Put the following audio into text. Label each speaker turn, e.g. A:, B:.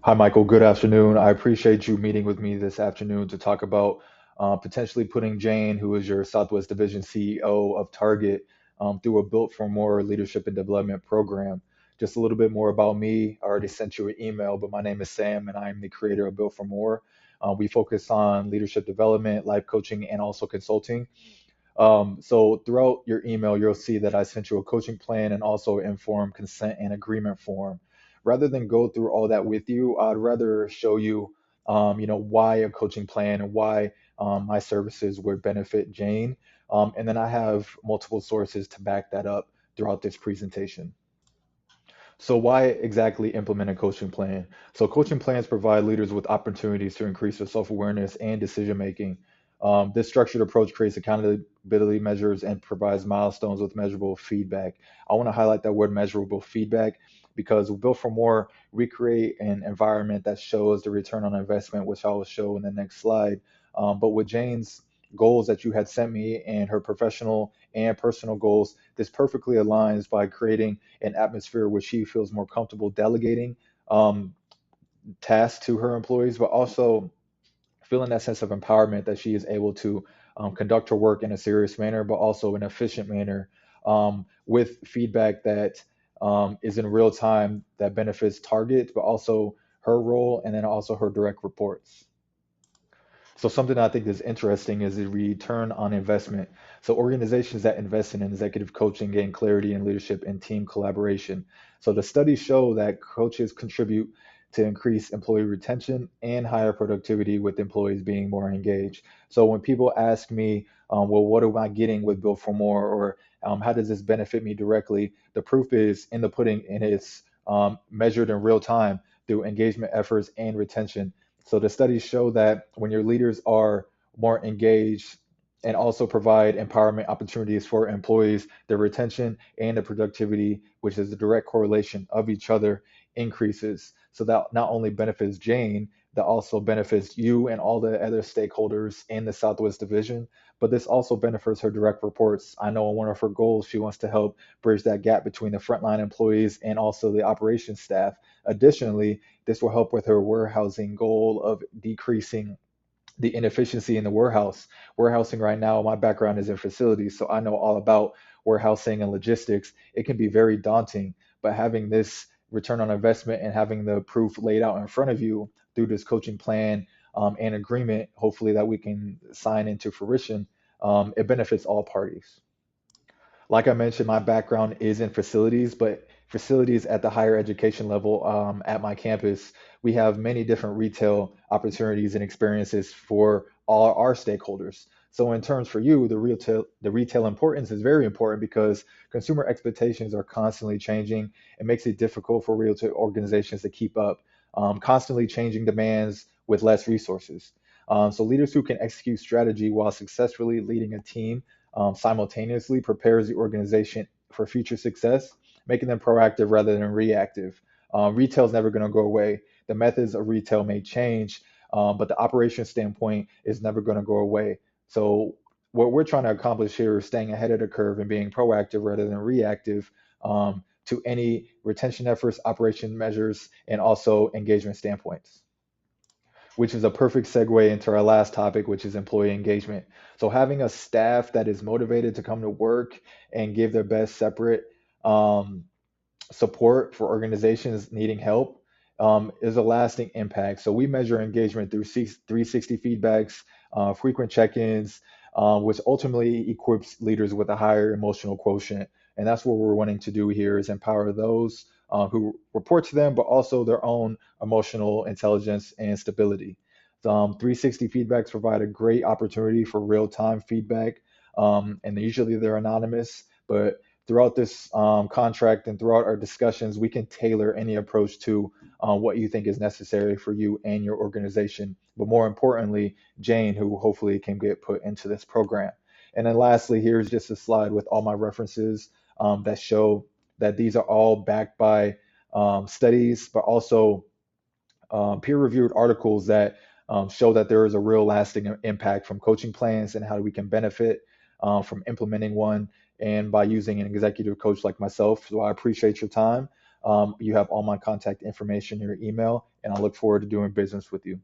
A: Hi, Michael. Good afternoon. I appreciate you meeting with me this afternoon to talk about potentially putting Jane, who is your Southwest Division CEO of Target, through a Built for More leadership and development program. Just a little bit more about me. I already sent you an email, but my name is Sam, and I'm the creator of Built for More. We focus on leadership development, life coaching, and also consulting. So throughout your email, you'll see that I sent you a coaching plan and also informed consent and agreement form. Rather than go through all that with you, I'd rather show you, why a coaching plan and why my services would benefit Jane. And then I have multiple sources to back that up throughout this presentation. So why exactly implement a coaching plan? So coaching plans provide leaders with opportunities to increase their self-awareness and decision making. This structured approach creates accountability measures and provides milestones with measurable feedback. I want to highlight that word measurable feedback because we Built for More, we create an environment that shows the return on investment, which I will show in the next slide. But with Jane's goals that you had sent me and her professional and personal goals, this perfectly aligns by creating an atmosphere where she feels more comfortable delegating um, tasks to her employees, but also feeling that sense of empowerment that she is able to conduct her work in a serious manner, but also an efficient manner with feedback that is in real time that benefits Target, but also her role and then also her direct reports. So something I think is interesting is the return on investment. So organizations that invest in executive coaching gain clarity in leadership and team collaboration. So the studies show that coaches contribute to increase employee retention and higher productivity with employees being more engaged. So when people ask me, well, what am I getting with Built for More, or how does this benefit me directly? The proof is in the pudding, and it's measured in real time through engagement efforts and retention. So the studies show that when your leaders are more engaged and also provide empowerment opportunities for employees, their retention and the productivity, which is the direct correlation of each other, increases. So that not only benefits Jane, that also benefits you and all the other stakeholders in the Southwest Division, but this also benefits her direct reports. I know one of her goals, she wants to help bridge that gap between the frontline employees and also the operations staff. Additionally, this will help with her warehousing goal of decreasing the inefficiency in the warehouse. Warehousing right now, my background is in facilities, so I know all about warehousing and logistics. It can be very daunting, but having this return on investment and having the proof laid out in front of you through this coaching plan and agreement, hopefully that we can sign into fruition, it benefits all parties. Like I mentioned, my background is in facilities, but facilities at the higher education level at my campus, we have many different retail opportunities and experiences for all our stakeholders. So in terms for you, the retail importance is very important because consumer expectations are constantly changing. It makes it difficult for retail organizations to keep up, constantly changing demands with less resources. So leaders who can execute strategy while successfully leading a team simultaneously prepares the organization for future success, making them proactive rather than reactive. Retail is never going to go away. The methods of retail may change, but the operation standpoint is never going to go away. So, what we're trying to accomplish here is staying ahead of the curve and being proactive rather than reactive to any retention efforts, operation measures, and also engagement standpoints, which is a perfect segue into our last topic, which is employee engagement. So having a staff that is motivated to come to work and give their best separate um, support for organizations needing help is a lasting impact. So we measure engagement through 360 feedbacks, frequent check-ins, which ultimately equips leaders with a higher emotional quotient. And that's what we're wanting to do here is empower those who report to them, but also their own emotional intelligence and stability. 360 feedbacks provide a great opportunity for real-time feedback, and usually they're anonymous, but throughout this contract and throughout our discussions, we can tailor any approach to what you think is necessary for you and your organization. But more importantly, Jane, who hopefully can get put into this program. And then lastly, here's just a slide with all my references that show that these are all backed by studies, but also peer-reviewed articles that show that there is a real lasting impact from coaching plans and how we can benefit from implementing one and by using an executive coach like myself. So I appreciate your time. You have all my contact information in your email, and I look forward to doing business with you.